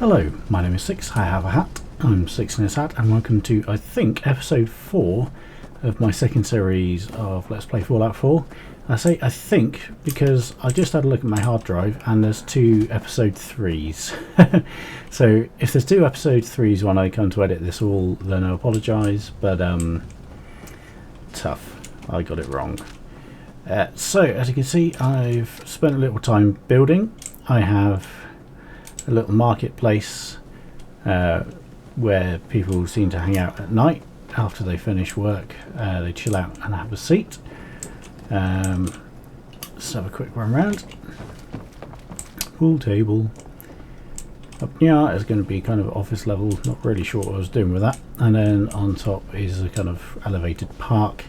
Hello, my name is Six. I have a hat. I'm sixandhishat, and welcome to, I think, episode 4 of my second series of Let's Play Fallout 4. I say I think because I just had a look at my hard drive and there's 2 episode 3s. So if there's 2 episode 3s when I come to edit this all, then I apologise, but tough. I got it wrong. So as you can see, I've spent a little time building. I have a little marketplace where people seem to hang out at night after they finish work. They chill out and have a seat. Let's have a quick run round. Pool table. Up here is going to be kind of office level, not really sure what I was doing with that. And then on top is a kind of elevated park.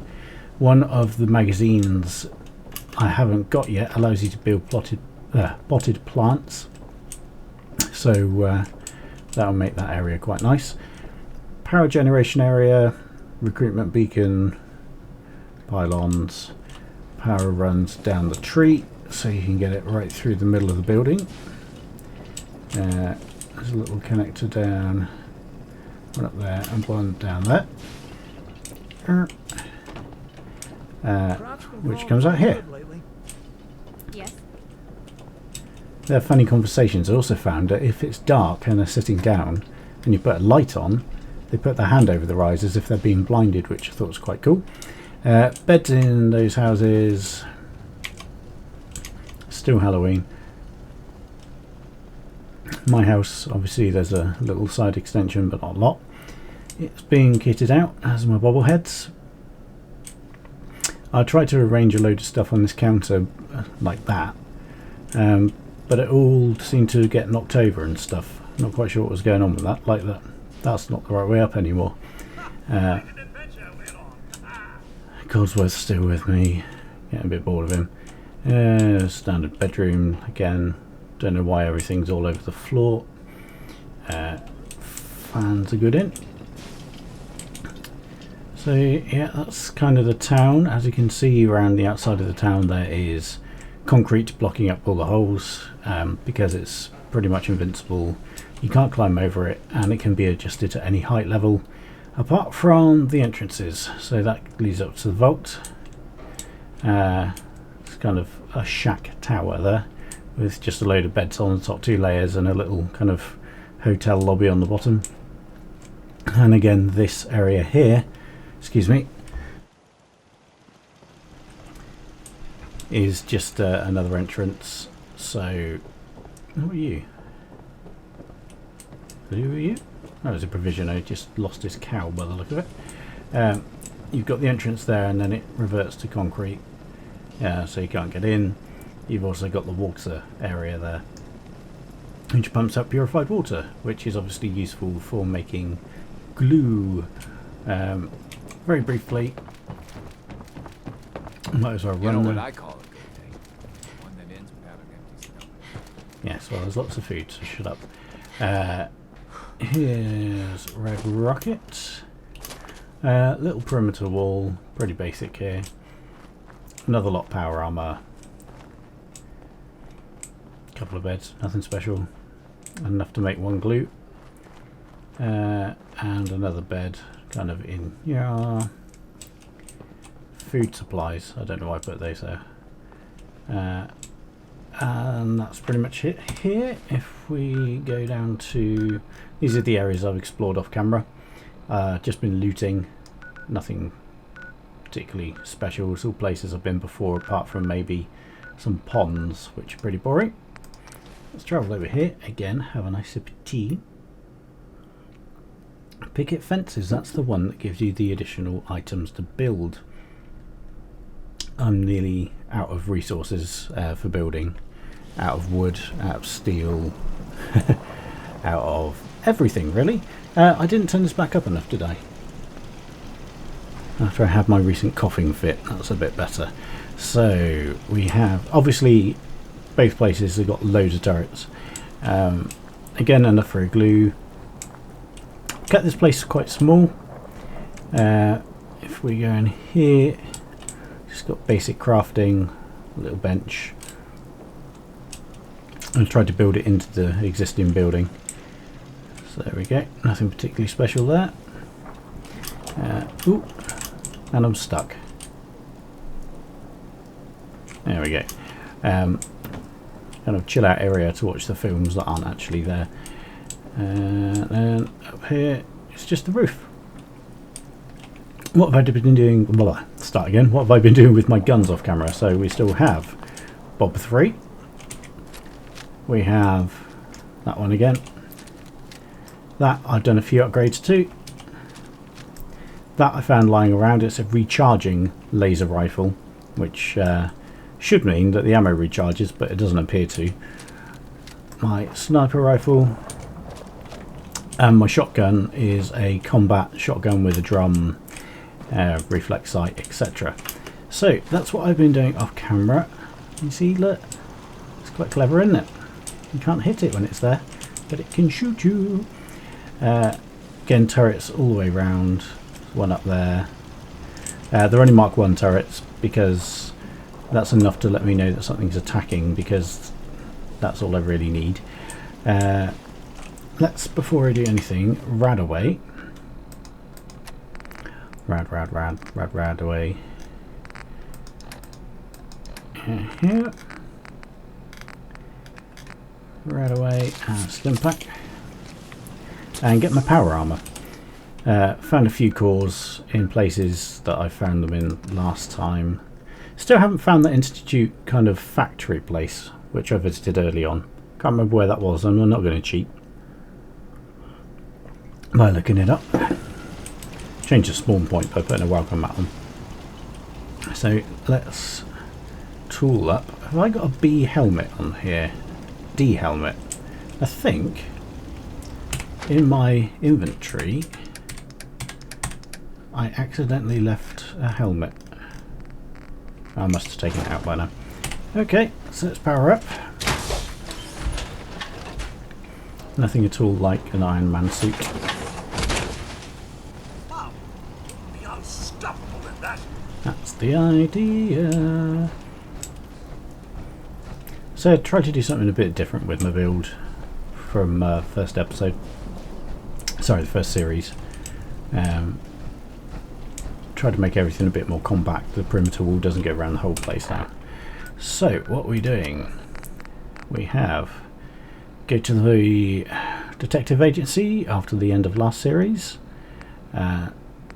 One of the magazines I haven't got yet allows you to build potted plants. So that'll make that area quite nice. Power generation area, recruitment beacon, pylons, power runs down the tree so you can get it right through the middle of the building. There's a little connector down, one up there and one down there, which comes out here. Yes. They're funny conversations. I also found that if it's dark and they're sitting down and you put a light on, they put their hand over their eyes as if they're being blinded, which I thought was quite cool. Beds in those houses. Still Halloween. My house, obviously there's a little side extension, but not a lot. It's being kitted out as my bobbleheads. I tried to arrange a load of stuff on this counter like that, but it all seemed to get knocked over and stuff. Not quite sure what was going on with that. Like that's not the right way up anymore. Codsworth's still with me, getting a bit bored of him. Standard bedroom again. Don't know why everything's all over the floor. Fans are good in. So yeah, that's kind of the town. As you can see around the outside of the town there is concrete blocking up all the holes, because it's pretty much invincible. You can't climb over it and it can be adjusted to any height level apart from the entrances. So that leads up to the vault. It's kind of a shack tower there with just a load of beds on the top 2 layers and a little kind of hotel lobby on the bottom. And again, this area here, excuse me, is just another entrance. So who are you? Who are you? Oh, it's a provision. I just lost his cow by the look of it. You've got the entrance there and then it reverts to concrete, so you can't get in. You've also got the water area there, which pumps up purified water, which is obviously useful for making glue. Very briefly, might as well run. You know what I call a good day? One that ends without an empty stomach. Yes, well, there's lots of food, so shut up. Here's Red Rocket. Little perimeter wall, pretty basic here. Another lot power armor. Couple of beds, nothing special. Enough to make 1 glue. And another bed, kind of in here. Food supplies, I don't know why I put those there. And that's pretty much it here. If we go down to, these are the areas I've explored off camera. Just been looting, nothing particularly special. It's all places I've been before, apart from maybe some ponds, which are pretty boring. Let's travel over here again, have a nice sip of tea. Picket fences, that's the one that gives you the additional items to build. I'm nearly out of resources for building. Out of wood, out of steel, out of everything really. I didn't turn this back up enough, did I? After I had my recent coughing fit, that's a bit better. So we have, obviously both places have got loads of turrets. Again, enough for a glue. Kept this place quite small. If we go in here, just got basic crafting, a little bench. I tried to build it into the existing building. So there we go. Nothing particularly special there. Ooh, and I'm stuck. There we go. Kind of chill out area to watch the films that aren't actually there. And then up here, it's just the roof. What have I been doing? Well, start again. What have I been doing with my guns off camera? So we still have Bob 3. We have that one again. That I've done a few upgrades to. That I found lying around. It's a recharging laser rifle, which should mean that the ammo recharges, but it doesn't appear to. My sniper rifle and my shotgun is a combat shotgun with a drum, reflex sight, etc. So that's what I've been doing off camera. You see, look, it's quite clever, isn't it? You can't hit it when it's there, but it can shoot you. Again, turrets all the way round. One up there. They're only Mark 1 turrets because that's enough to let me know that something's attacking, because that's all I really need. Let's, before I do anything, rad away. Rad away. Here. Rad away, and stim pack. And get my power armor. Found a few cores in places that I found them in last time. Still haven't found that Institute kind of factory place, which I visited early on. Can't remember where that was, and I'm not going to cheat by looking it up. Change the spawn point by putting a welcome mat on. So let's tool up. Have I got a B helmet on here? D helmet. I think in my inventory I accidentally left a helmet. I must have taken it out by now. Okay, so let's power up. Nothing at all like an Iron Man suit. Wow, be unstoppable at that. That's the idea. So I tried to do something a bit different with my build from first episode. Sorry, the first series. Try to make everything a bit more compact. The perimeter wall doesn't get around the whole place now. So what are we doing? We have go to the detective agency after the end of last series.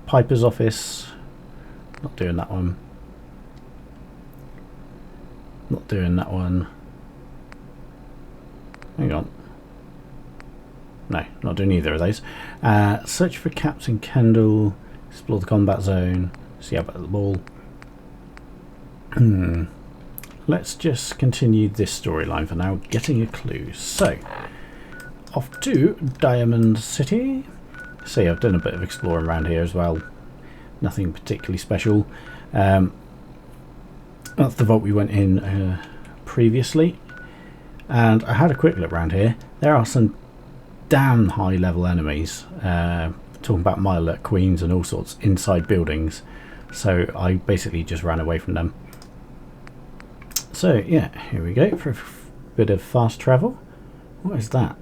Piper's office. Not doing that one. Not doing that one. Hang on. No, not doing either of those. Search for Captain Kendall. Explore the combat zone. See about the ball. Let's just continue this storyline for now. Getting a clue. So, off to Diamond City. See, I've done a bit of exploring around here as well. Nothing particularly special. That's the vault we went in previously. And I had a quick look around here. There are some damn high level enemies. Talking about Mile Queens and all sorts inside buildings. So I basically just ran away from them. So yeah, here we go for a bit of fast travel. What is that?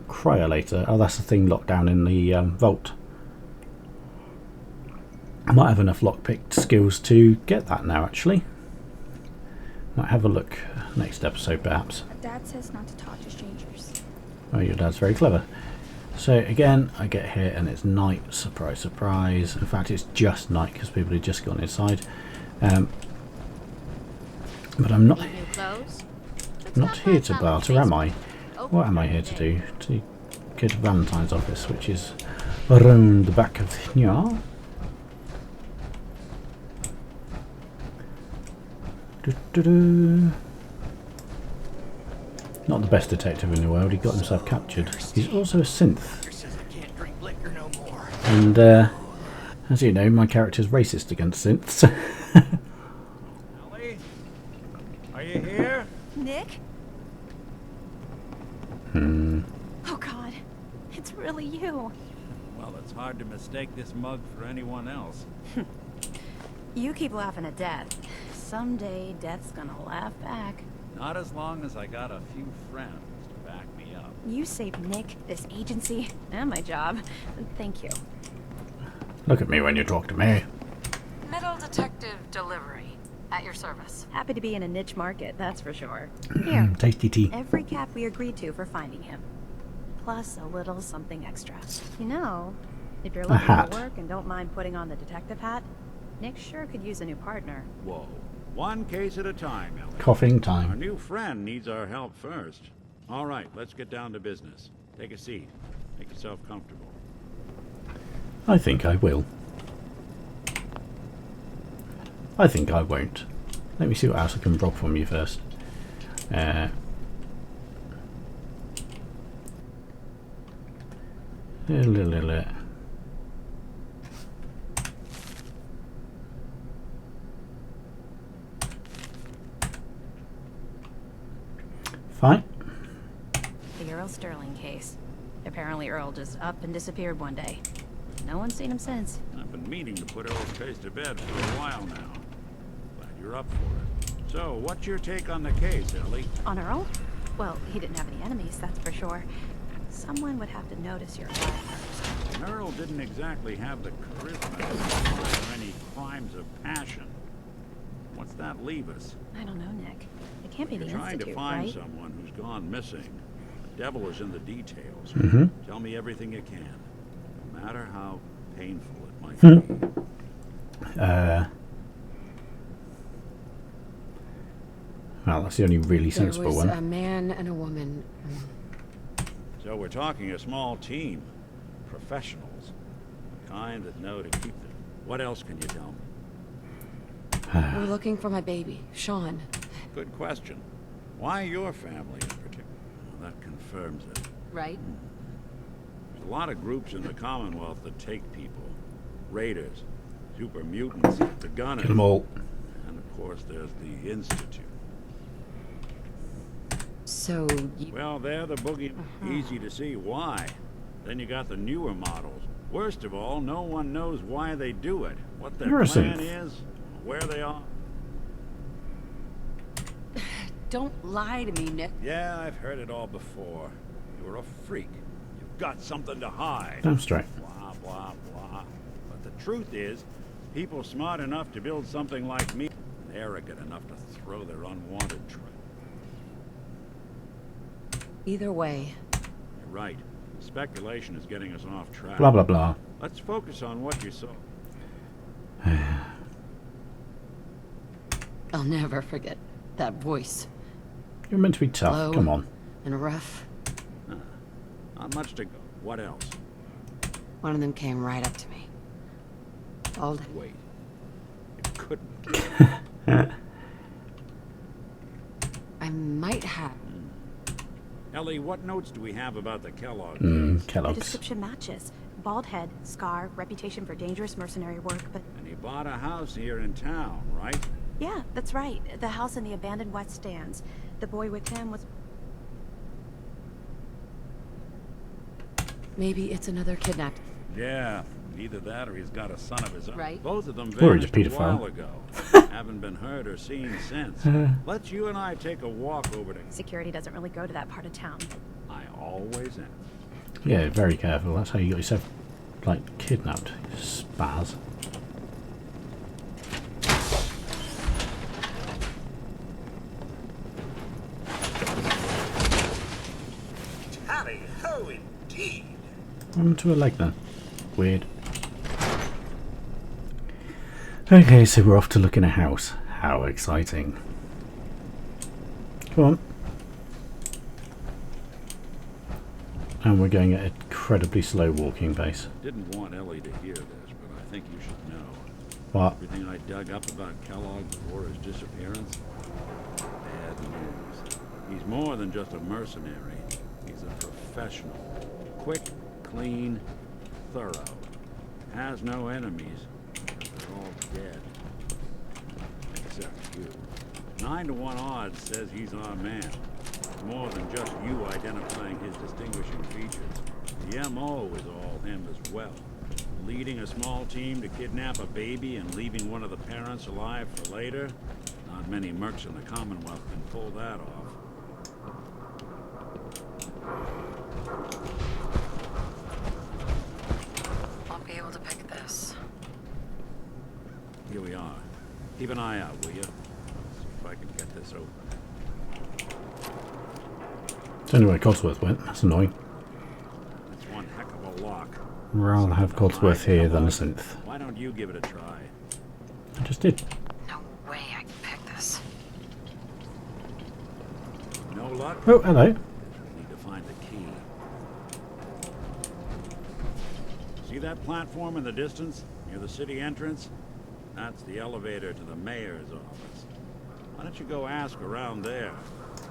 Cryolator. Oh, that's the thing locked down in the vault. I might have enough lockpick skills to get that now, actually. Might have a look next episode, perhaps. Dad says not to talk to strangers. Oh, your dad's very clever. So again, I get here and it's night. Surprise, surprise. In fact, it's just night because people have just gone inside. But I'm not here to barter, am I? What am I here to do? To go to Valentine's office, which is around the back of here. Not the best detective in the world. He got himself captured. He's also a synth. And as you know, my character's racist against synths. Ellie? Are you here? Nick? Oh God, it's really you. Well, it's hard to mistake this mug for anyone else. You keep laughing at Death. Someday, Death's gonna laugh back. Not as long as I got a few friends to back me up. You saved Nick, this agency, and my job. Thank you. Look at me when you talk to me. Metal detective delivery. At your service. Happy to be in a niche market, that's for sure. Here, Tasty tea. every cap we agreed to for finding him. Plus a little something extra. You know, if you're looking hat. for work and don't mind putting on the detective hat, Nick sure could use a new partner. Whoa. One case at a time, Ellie. Coughing Our time. new friend needs our help first. All right, let's get down to business. Take a seat. Make yourself comfortable. I think I will. I think I won't. Let me see what else I can rob from you first. Fine. The Earl Sterling case. Apparently Earl just up and disappeared one day. No one's seen him since. I've been meaning to put Earl's case to bed for a while now. Glad you're up for it. So, what's your take on the case, Ellie? On Earl? Well, he didn't have any enemies, that's for sure. Someone would have to notice your fire first. And Earl didn't exactly have the charisma or any crimes of passion. What's that leave us? I don't know, Nick. It can't be You're the trying Institute, to find right? someone who's gone missing. The devil is in the details. Mm-hmm. Tell me everything you can, no matter how painful it might be. Well, that's the only really There sensible was one. a man and a woman. So we're talking a small team, professionals, the kind that know to keep them. What else can you tell me? We're looking for my baby, Sean. Good question. Why your family in particular? Well, that confirms it. Right? There's a lot of groups in the Commonwealth that take people. Raiders, super mutants, the gunners. Kill them all. And of course there's the Institute. So you... Well, they're the boogie. Easy to see why. Then you got the newer models. Worst of all, no one knows why they do it, what their You're a plan synth. is, where they are. Don't lie to me, Nick. Yeah, I've heard it all before. You're a freak. You've got something to hide. Damn straight. Blah, blah, blah. But the truth is, people smart enough to build something like me, and arrogant enough to throw their unwanted trail. Either way, You're right. Speculation is getting us off track. Blah, blah, blah. Let's focus on what you saw. I'll never forget that voice. You're meant to be tough. Low. Come on. And rough. Not much to go. What else? One of them came right up to me. Bald. Wait. It couldn't. I might have. Ellie, what notes do we have about the Kellogg case? The Kellogg's. description matches. Bald head, scar, reputation for dangerous mercenary work, but... And he bought a house here in town, right? Yeah, that's right. The house in the abandoned West Stands. The boy with him was... Maybe it's another kidnapped. Yeah, either that or he's got a son of his own. Right. Both of them Or he's a vanished a while pedophile. ago. Haven't been heard or seen since. Let's you and I take a walk over to... Security doesn't really go to that part of town. I always am. Yeah, very careful. That's how you got yourself, like, kidnapped. You spaz. Tally-ho indeed. What happened to her leg then? Weird. Okay, so we're off to look in a house. How exciting. Come on. And we're going at incredibly slow walking pace. Didn't want Ellie to hear this, but I think you should know. What? Everything I dug up about Kellogg before his disappearance? Bad news. He's more than just a mercenary. He's a professional. Quick, clean, thorough. Has no enemies. They're all dead. Except you. 9 to 1 odds says he's our man. More than just you identifying his distinguishing features. The M.O. is all him as well. Leading a small team to kidnap a baby and leaving one of the parents alive for later? Not many mercs in the Commonwealth can pull that off. Keep an eye out, will you? See if I can get this open. Don't know where Codsworth went. That's annoying. That's one heck of a lock. Rather have Codsworth here than a synth. Why don't you give it a try? I just did. No way I can pick this. No luck? Oh, hello. Need to find the key. See that platform in the distance, near the city entrance? That's the elevator to the mayor's office. Why don't you go ask around there?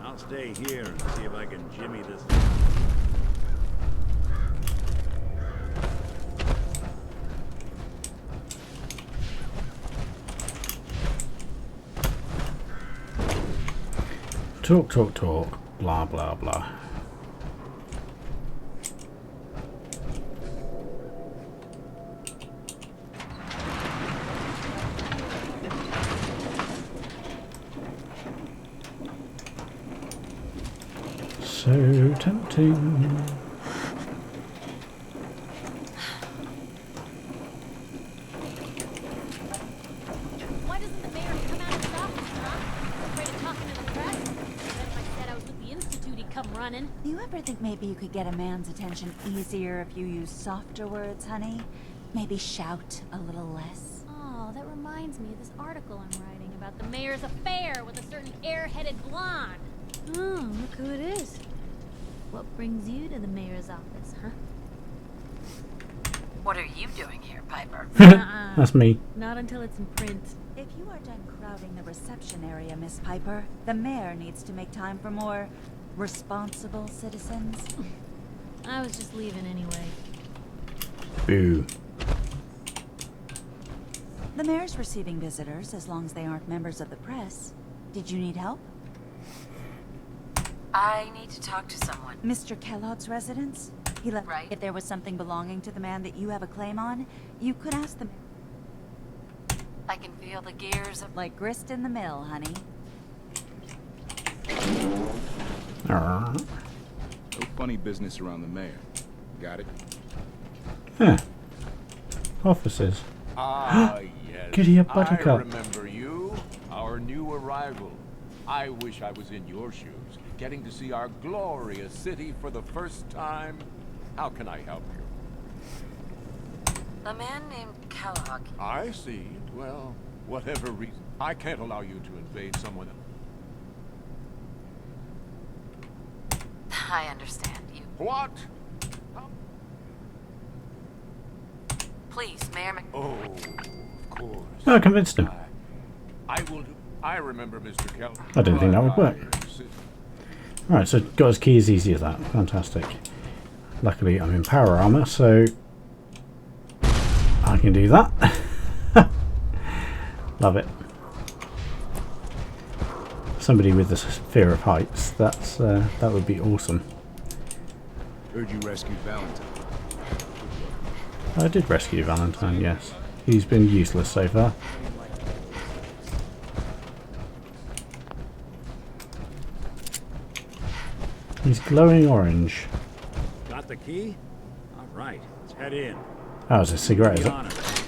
I'll stay here and see if I can jimmy this. Talk, talk, talk. Blah, blah, blah. So tempting. Why doesn't the mayor come out of his office, huh? Afraid of talking to the press? Bet if I said I was with the Institute, he'd come running. Do you ever think maybe you could get a man's attention easier if you use softer words, honey? Maybe shout a little less? Oh, that reminds me of this article I'm writing about the mayor's affair with a certain air-headed blonde. Oh, look who it is. What brings you to the mayor's office, huh? What are you doing here, Piper? That's me. Not until it's in print. If you are done crowding the reception area, Miss Piper, the mayor needs to make time for more responsible citizens. I was just leaving anyway. Boo. The mayor's receiving visitors as long as they aren't members of the press. Did you need help? I need to talk to someone. Mr. Kellogg's residence? He left. Right. If there was something belonging to the man that you have a claim on, you could ask the I can feel the gears of... like grist in the mill, honey. Arrgh. No funny business around the mayor. Got it? Huh. Offices. Ah, yes. Giddy up, Buttercup. I remember you, our new arrival. I wish I was in your shoes, getting to see our glorious city for the first time. How can I help you? A man named Kellogg. I see. Well, whatever reason, I can't allow you to invade someone else. I understand you. What? Please, Mayor Mc... Oh, of course. Oh, I convinced him. I will do... I remember Mr. Kellogg. I didn't think that would work. See. Right, so got his key as easy as that. Fantastic. Luckily, I'm in power armor, so I can do that. Love it. Somebody with this fear of heights. That's that would be awesome. Heard you rescued Valentine. I did rescue Valentine. Yes, he's been useless so far. He's glowing orange. Got the key? All right, let's head in. Oh, it's a cigarette, is Be it? honest.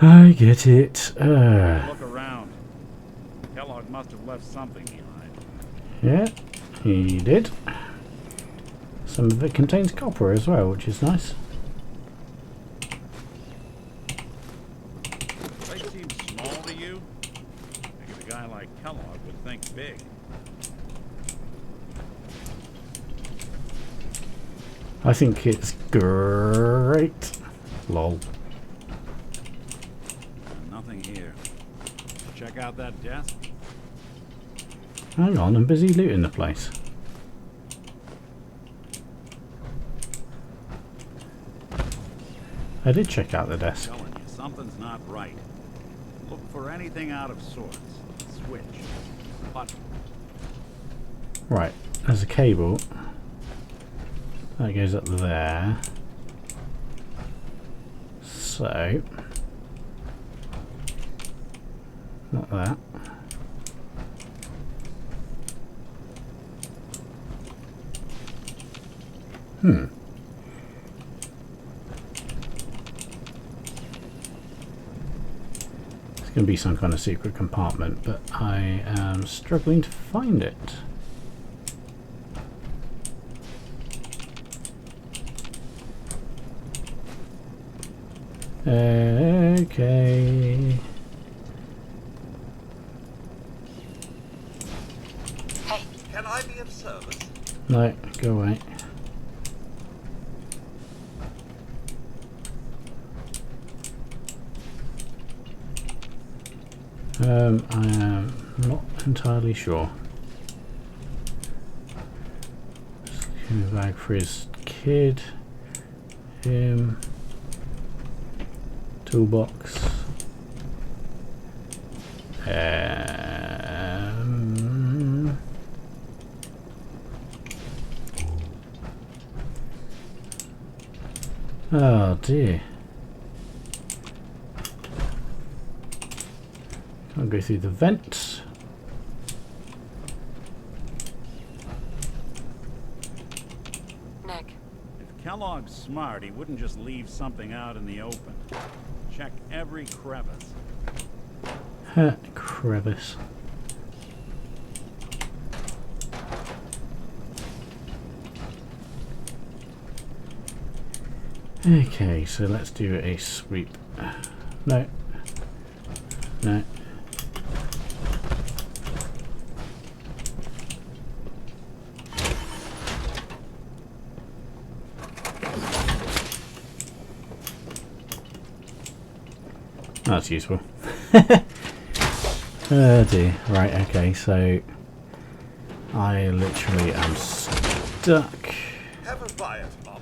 I get it. Look around. Kellogg must have left something behind. Yeah, he did. Some of it contains copper as well, which is nice. They seem small to you? Maybe a guy like Kellogg would think big. I think it's great. Lol. Nothing here. Check out that desk. Hang on, I'm busy looting the place. I did check out the desk. Telling you, something's not right. Look for anything out of sorts. Switch. Button. Right, there's a cable. That goes up there. So, not that. going to be some kind of secret compartment, but I am struggling to find it. Okay. Hey, can I be of service? No, go away. I am not entirely sure. Just give me a bag for his kid. Him. Toolbox. Oh dear. Can't go through the vents. Nick. If Kellogg's smart, he wouldn't just leave something out in the open. Check every crevice. Crevice. Okay, so let's do a sweep. No. No. That's useful. Oh dear. Right, okay, so I literally am stuck. Have a bite, Mom.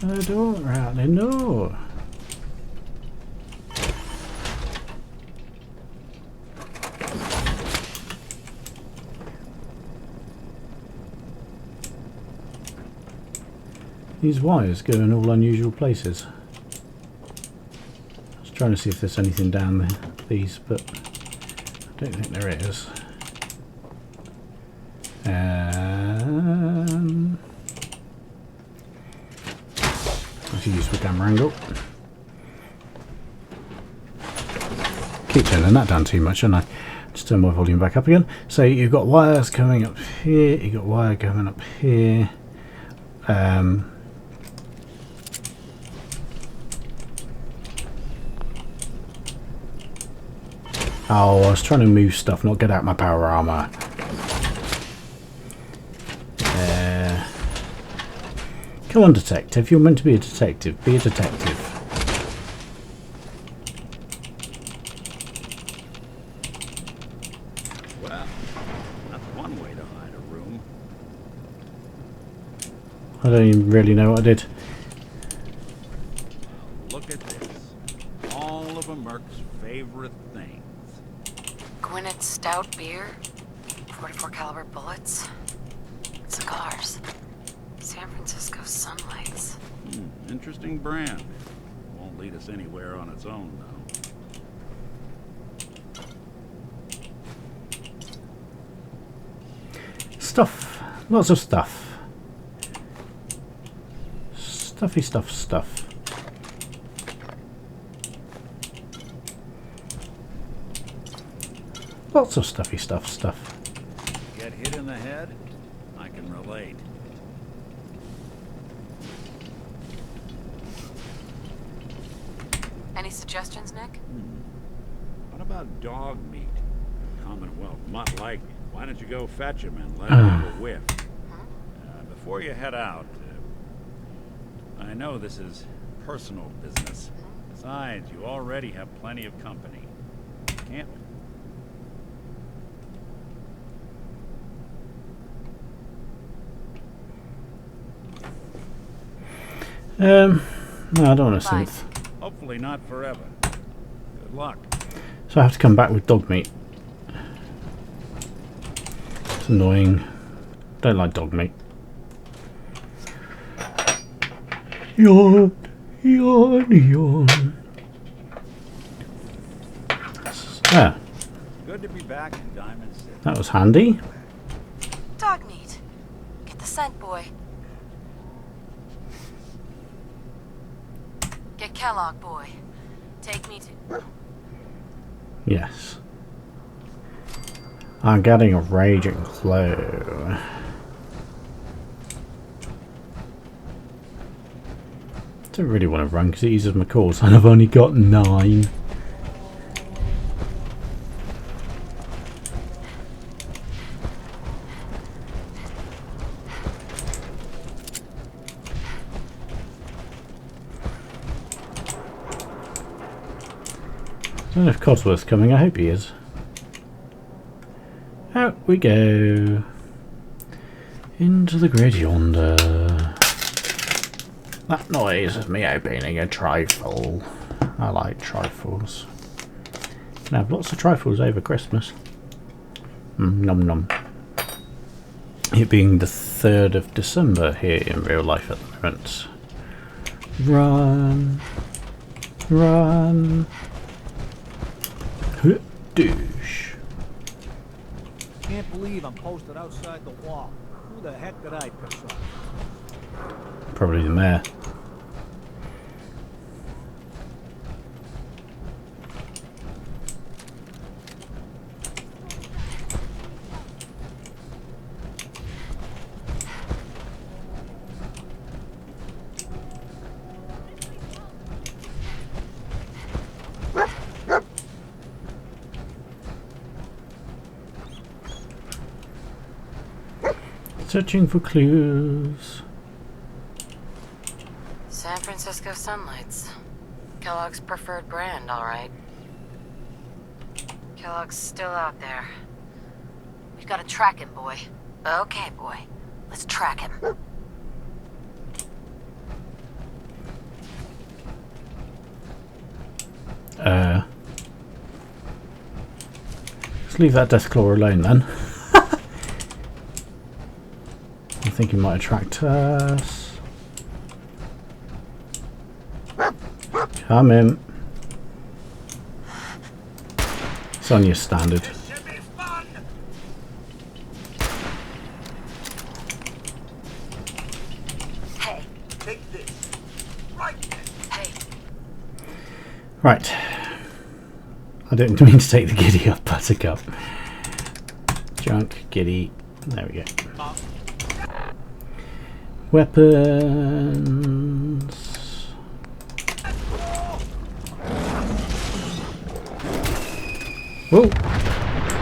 I don't really know. These wires go in all unusual places. I was trying to see if there's anything down there, these, but I don't think there is. That's a useful camera angle. Keep turning that down too much, and I just turn my volume back up again. So you've got wires coming up here, you've got wire coming up here. Oh, I was trying to move stuff, not get out my power armor. Come on, detective. You're meant to be a detective. Be a detective. Well, that's one way to hide a room. I don't even really know what I did. Look at this. All of a Merc's favorite things. Gwyneth stout beer, 44 caliber bullets, cigars, San Francisco sunlights. Interesting brand. Won't lead us anywhere on its own, though. Stuff. Lots of stuff. Stuffy stuff. Lots of stuffy stuff. Get hit in the head? I can relate. Any suggestions, Nick? What about dog meat? Commonwealth might like it. Why don't you go fetch him and let him have a whiff? Before you head out, I know this is personal business. Besides, you already have plenty of company. Can't... No, I don't want to synth. Hopefully not forever. Good luck. So I have to come back with dog meat. It's annoying. Don't like dog meat. Yawn, yawn, yawn. Ah, Good to be back in Diamond City. that was handy. Dog meat. Get the scent, boy. Get Kellogg, boy. Take me to... Yes. I'm getting a raging flow. Don't really want to run because it uses my calls and I've only got 9. I don't know if Codsworth's coming, I hope he is. Out we go. Into the great yonder. That noise is me opening a trifle. I like trifles. Can have lots of trifles over Christmas. Nom nom. It being the 3rd of December here in real life at the moment. Run. Run. Douche. Can't believe I'm posted outside the wall. Who the heck did I piss off? Probably the mayor. Searching for clues. San Francisco Sunlights. Kellogg's preferred brand, all right. Kellogg's still out there. We've got to track him, boy. Okay, boy. Let's track him. Let's leave that Deathclaw alone then. I think he might attract us. Come in. It's on your standard. Hey. Take this. Right. Hey. Right. I didn't mean to take the giddy up, Buttercup. Junk, giddy. There we go. Weapons. Whoa,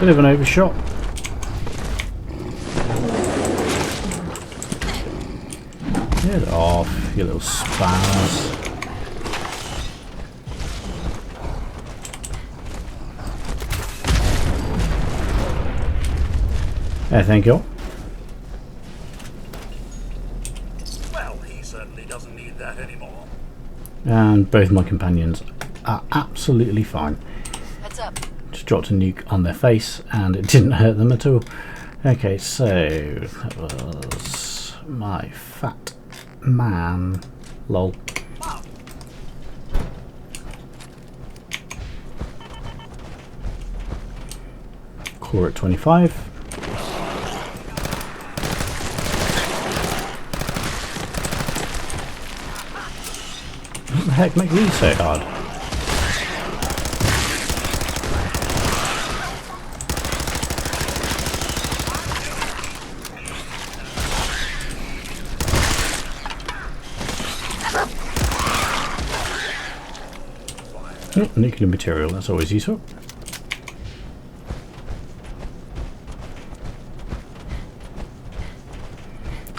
bit of an overshot. Get off, you little spaz. Yeah, thank you. Well, he certainly doesn't need that anymore. And both my companions are absolutely fine. Heads up. Just dropped a nuke on their face and it didn't hurt them at all. Okay, so that was my fat man. Lol. Core at 25. What the heck make these so hard? Oh, nuclear material, that's always useful.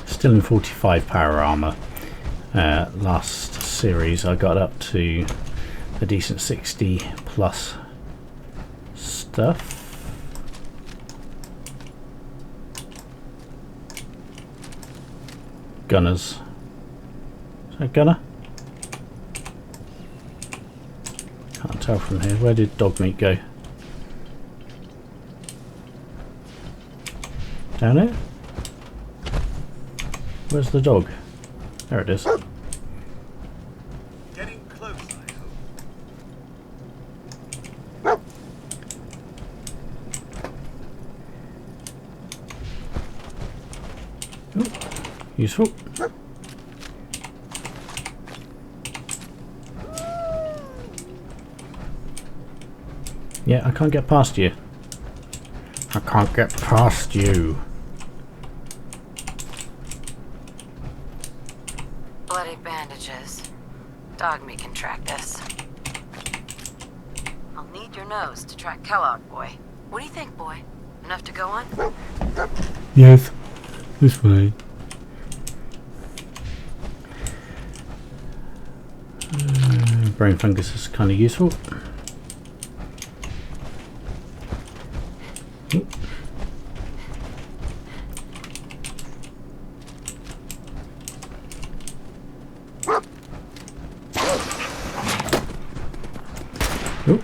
Still in 45 power armor. Last series I got up to a decent 60 plus stuff. Gunners. Is that gunner? Can't tell from here. Where did dog meat go? Down here? Where's the dog? There it is. Getting close, I hope. Ooh, useful. Yeah, I can't get past you. I can't get past you. Bloody bandages. Dog meat can track this. I'll need your nose to track Kellogg, boy. What do you think, boy? Enough to go on? Yes, this way. Brain fungus is kind of useful. Ooh.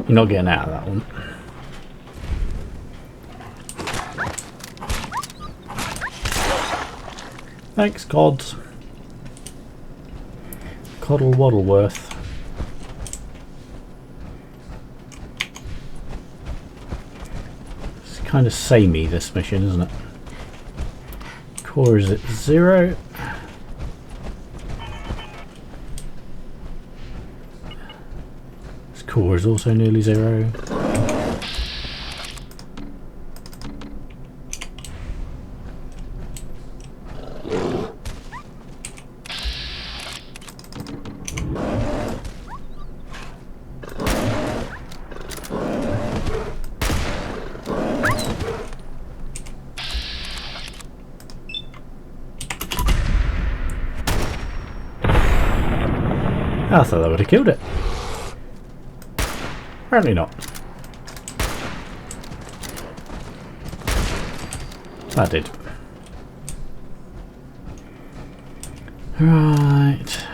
You're not getting out of that one. Thanks, Cods. Coddle Waddleworth. It's kind of samey, this mission, isn't it? Core is at 0. This core is also nearly 0. I thought that would have killed it. Apparently not. That did. Right.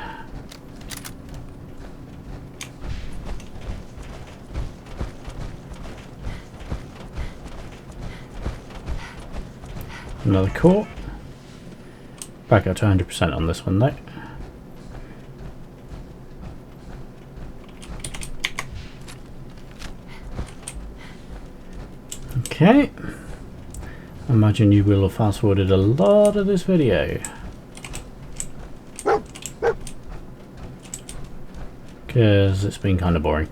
Another core. Back up to 100% on this one though. Okay, I imagine you will have fast forwarded a lot of this video because it's been kind of boring.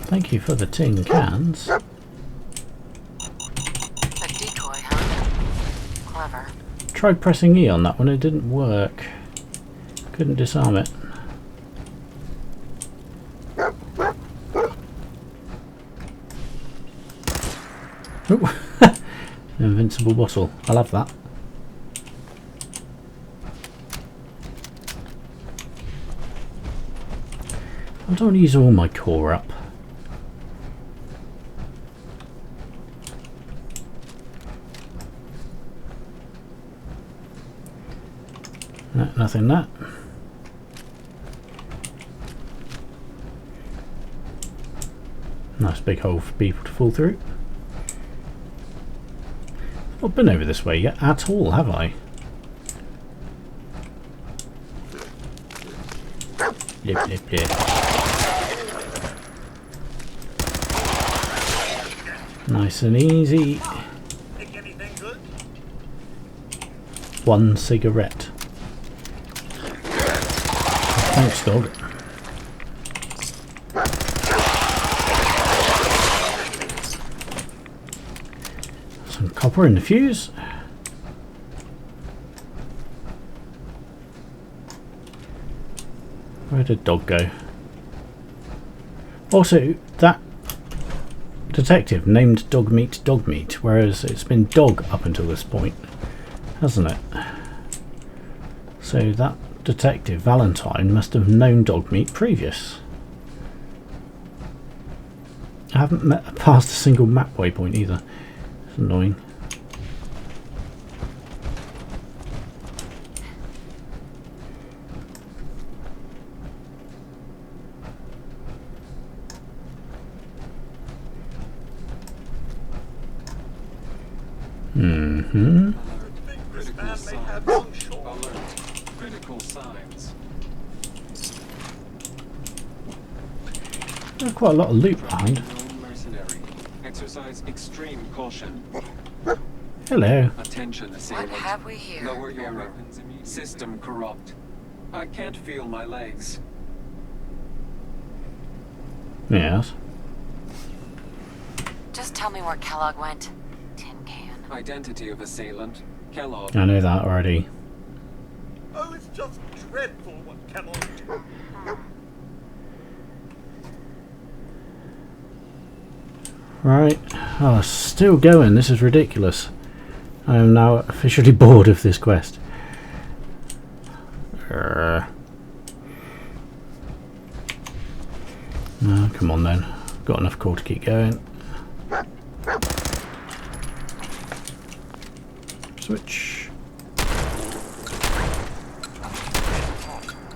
Thank you for the tin cans. A decoy, huh? Clever. Tried pressing E on that one, it didn't work. Couldn't disarm it. Ooh. Invincible bottle. I love that. I don't use all my core up. No, nothing that. Nice big hole for people to fall through. I've not been over this way yet at all, have I? Blip, blip, blip. Nice and easy. Think anything good? One cigarette. Thanks, dog. Some copper in the fuse. Where did dog go? Also, that detective named Dogmeat, whereas it's been dog up until this point, hasn't it? So that detective Valentine must have known Dogmeat previous. I haven't passed a single map waypoint either. It's annoying. Mm-hmm. Critical signs. Alert. Critical signs. There's quite a lot of loot behind. Unknown mercenary. Exercise extreme caution. Hello. Attention, assailant. What have we here? Lower your weapons immediately. System corrupt. I can't feel my legs. Yes. Just tell me where Kellogg went. Tin can. Identity of assailant. Kellogg. I know that already. Oh, it's just dreadful what Kellogg did. Right. Oh, still going. This is ridiculous. I am now officially bored of this quest. No, come on then. Got enough coal to keep going. Switch.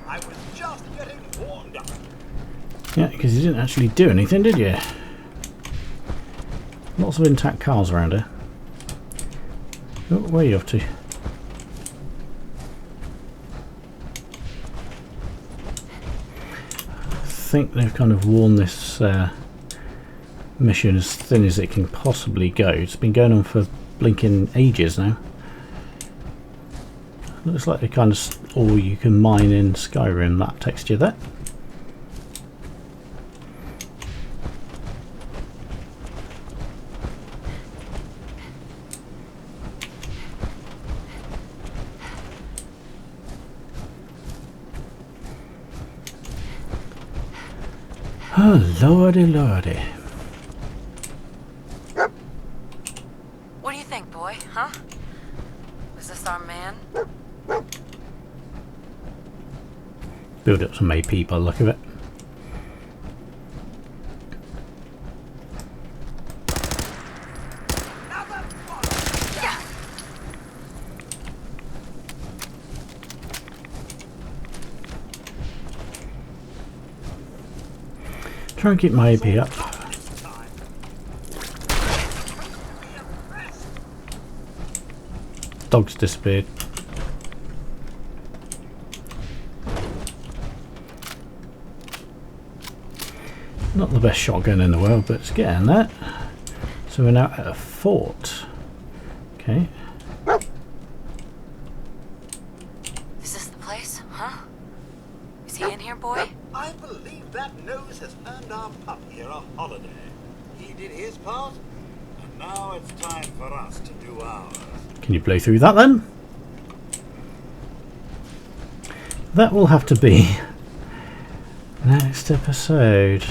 I was just getting warmed up. Yeah, because you didn't actually do anything, did you? Lots of intact cars around here. Oh, where are you off to? I think they've kind of worn this mission as thin as it can possibly go. It's been going on for blinking ages now. Looks like they kind of all you can mine in Skyrim, that texture there. Oh, lordy, lordy. What do you think, boy? Huh? Was this our man? Build up some AP by the look of it. Try and keep my AP up. Dog's disappeared. Not the best shotgun in the world, but it's getting there. So we're now at a fort. Okay. Is this the place? Huh? Is he in here, boy? I believe that nose has earned our pup here a holiday. He did his part, and now it's time for us to do ours. Can you blow through that then? That will have to be next episode.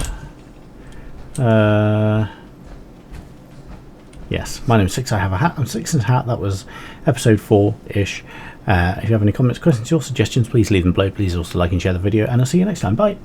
Yes, my name's Six. I have a hat. I'm Six and Hat. That was episode 4-ish. If you have any comments, questions, or suggestions, please leave them below. Please also like and share the video, and I'll see you next time. Bye.